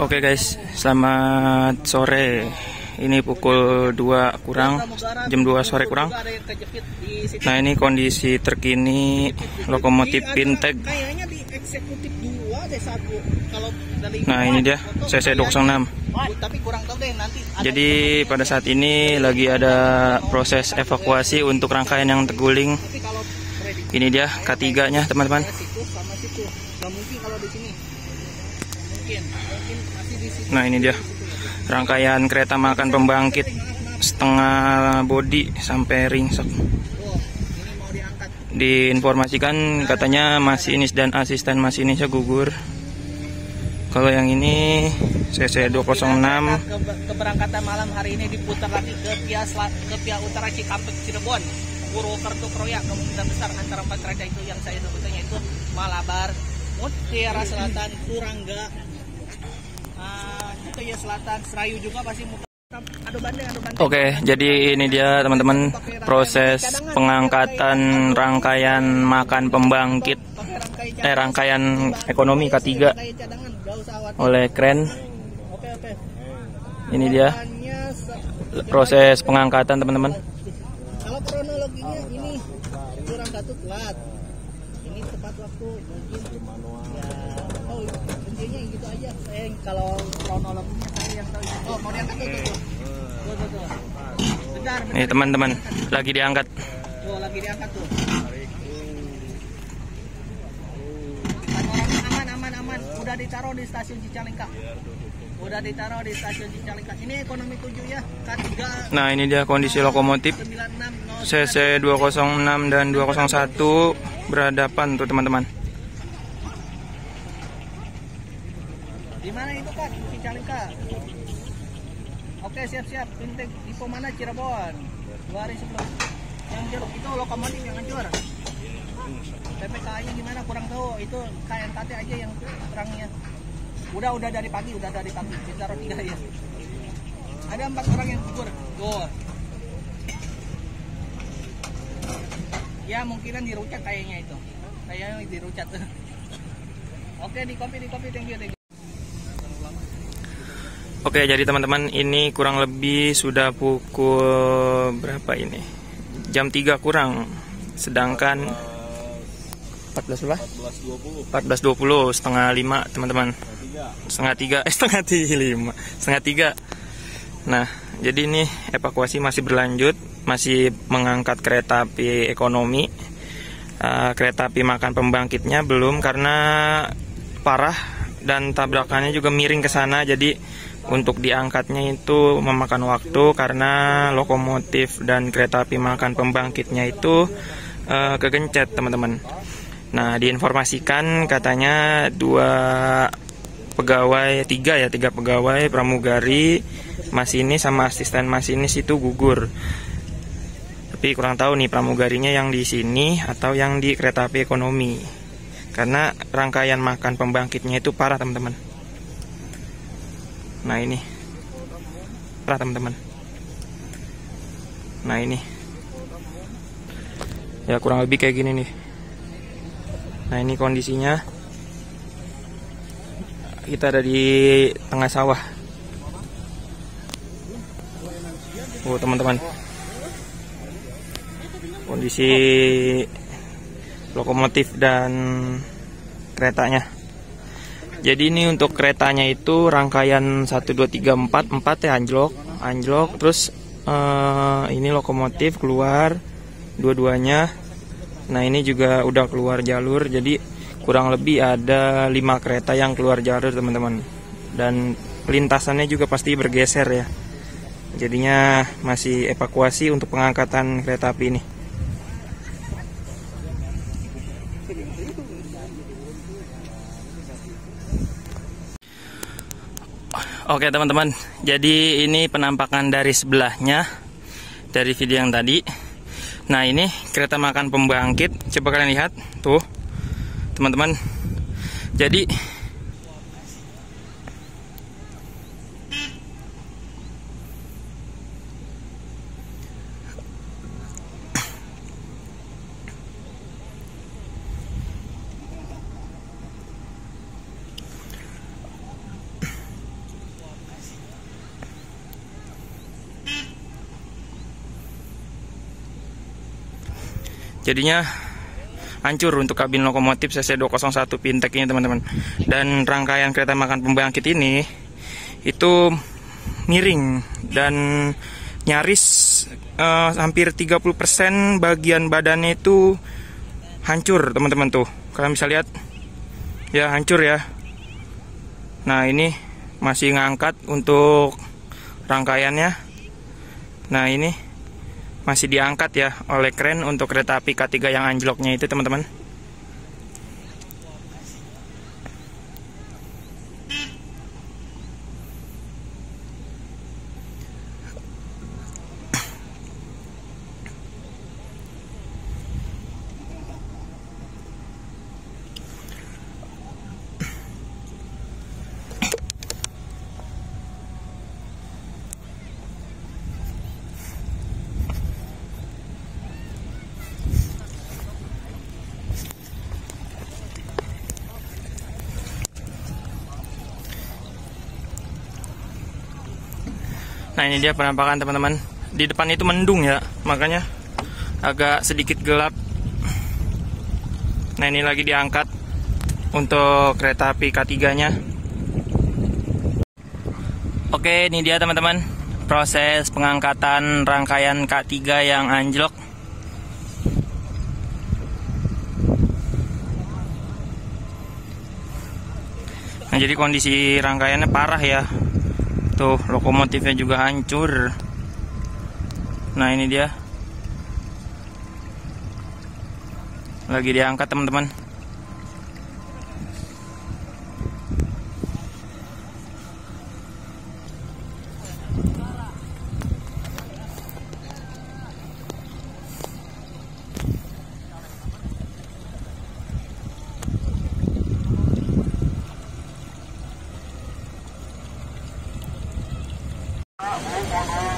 Oke guys, selamat sore. Ini pukul 2 kurang, jam 2 sore kurang. Nah, ini kondisi terkini lokomotif Pinteg. Nah, ini dia CC 206. Jadi pada saat ini lagi ada proses evakuasi untuk rangkaian yang terguling. Ini dia K3-nya, teman-teman. Nah, ini dia rangkaian kereta makan pembangkit setengah bodi sampai ringsek. Diinformasikan katanya masinis dan asisten masinisnya gugur. Kalau yang ini CC 206 keberangkatan malam hari ini diputar lagi ke pihak utara Cikampek Cirebon, Purwokerto Kroya. Kemungkinan besar antara 4 kereta itu yang saya sebutnya itu Malabar, Mutiara Selatan, Turangga, Jaya Selatan, Serayu juga pasti muter. Oke, jadi ini dia teman-teman proses pengangkatan rangkaian makan pembangkit rangkaian ekonomi K3 oleh kren. Ini dia proses pengangkatan, teman-teman. Kalau kronologinya ini kurang satu telat. Ini tepat waktu mungkin ya, intinya gitu aja. Kalau kronologinya saya yang tahu. Oh, mau diangkat tuh. Bentar. Nih teman-teman, lagi diangkat. Tuh, lagi diangkat tuh. Aman. Udah ditaruh di stasiun Cicalengka. Ini ekonomi 7 ya, K3. Nah, ini dia kondisi lokomotif CC 206 dan 201 berhadapan tuh, teman-teman. Di mana itu, Pak? Cicalengka. Oke, siap. Pinteg Dipo mana? Cirebon. 2 hari sebelum. Yang jeruk itu lokomotif yang hancur. PPKI gimana? Kurang tahu. Itu KNKT aja yang kurangnya. Udah dari pagi. Ditaruh 3 ya. Ada 4 orang yang gugur. Tuh. Ya mungkinan dirucat kayaknya itu. Kayaknya dirucat. Oke, di kopi. Thank you. Oke, jadi teman-teman, ini kurang lebih sudah pukul berapa ini? Jam 3 kurang. Sedangkan 14.20, setengah 5, teman-teman. Setengah 3. Nah, jadi ini evakuasi masih berlanjut, masih mengangkat kereta api ekonomi. Kereta api makan pembangkitnya belum, karena parah dan tabrakannya juga miring ke sana. Jadi untuk diangkatnya itu memakan waktu karena lokomotif dan kereta api makan pembangkitnya itu kegencet, teman-teman. Nah, diinformasikan katanya 3 pegawai pramugari, masinis sama asisten masinis itu gugur. Tapi kurang tahu nih pramugarinya yang di sini atau yang di kereta api ekonomi. Karena rangkaian makan pembangkitnya itu parah, teman-teman. Nah, ini parah, teman-teman. Nah, ini ya kurang lebih kayak gini nih. Nah, ini kondisinya. Kita ada di tengah sawah. Oh, teman-teman. Kondisi lokomotif dan keretanya. Jadi ini untuk keretanya itu rangkaian 1, 2, 3, 4 ya anjlok. Terus ini lokomotif keluar dua-duanya. Nah, ini juga udah keluar jalur. Jadi kurang lebih ada 5 kereta yang keluar jalur, teman-teman. Dan lintasannya juga pasti bergeser ya. Jadinya masih evakuasi untuk pengangkatan kereta api ini. Oke, teman-teman, jadi ini penampakan dari sebelahnya dari video yang tadi. Nah, ini kereta makan pembangkit. Coba kalian lihat tuh, teman-teman. Jadi Jadinya hancur untuk kabin lokomotif CC201 Pintek ini teman-teman. Dan rangkaian kereta makan pembangkit ini itu miring dan nyaris hampir 30% bagian badannya itu hancur teman-teman tuh. Kalian bisa lihat ya, hancur ya. Nah ini masih ngangkat untuk rangkaiannya. Nah ini masih diangkat ya oleh kren untuk kereta api K3 yang anjloknya itu teman-teman. Nah ini dia penampakan teman-teman. Di depan itu mendung ya, makanya agak sedikit gelap. Nah ini lagi diangkat untuk kereta api K3-nya. Oke, ini dia teman-teman, proses pengangkatan rangkaian K3 yang anjlok. Nah jadi kondisi rangkaiannya parah ya. Tuh, lokomotifnya juga hancur. Nah ini dia, lagi diangkat teman-teman.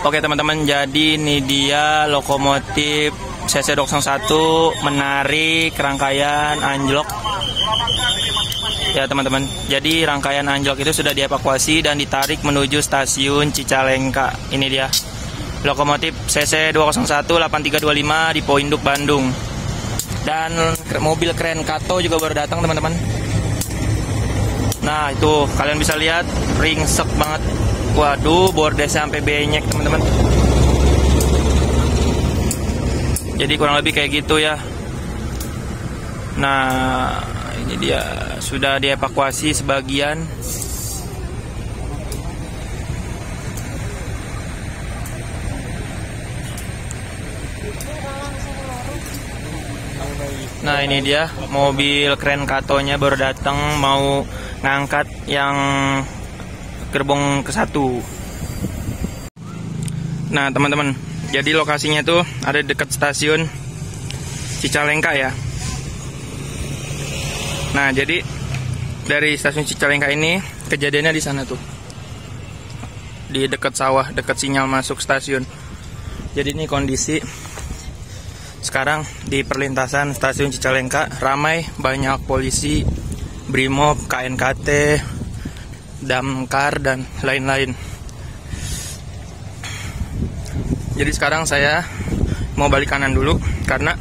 Oke teman-teman, jadi ini dia lokomotif CC201 menarik rangkaian anjlok ya teman-teman. Jadi rangkaian anjlok itu sudah dievakuasi dan ditarik menuju stasiun Cicalengka. Ini dia lokomotif CC201 8325 di Poinduk Bandung. Dan mobil kren Kato juga baru datang teman-teman. Nah itu kalian bisa lihat ringsek banget. Waduh, bordesnya sampai benyek teman-teman. Jadi kurang lebih kayak gitu ya. Nah ini dia, sudah dievakuasi sebagian. Nah ini dia mobil kren Katonya baru datang, mau ngangkat yang gerbong ke-1. Nah teman-teman, jadi lokasinya tuh ada dekat stasiun Cicalengka ya. Nah jadi dari stasiun Cicalengka ini kejadiannya di sana tuh, di dekat sawah, dekat sinyal masuk stasiun. Jadi ini kondisi sekarang di perlintasan stasiun Cicalengka, ramai, banyak polisi, Brimob, KNKT, damkar dan lain-lain. Jadi sekarang saya mau balik kanan dulu karena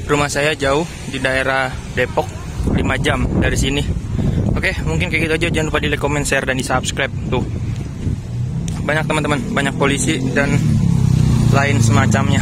rumah saya jauh di daerah Depok, 5 jam dari sini. Oke, mungkin kayak gitu aja. Jangan lupa di like, comment, share, dan di subscribe. Tuh banyak teman-teman, banyak polisi dan lain semacamnya.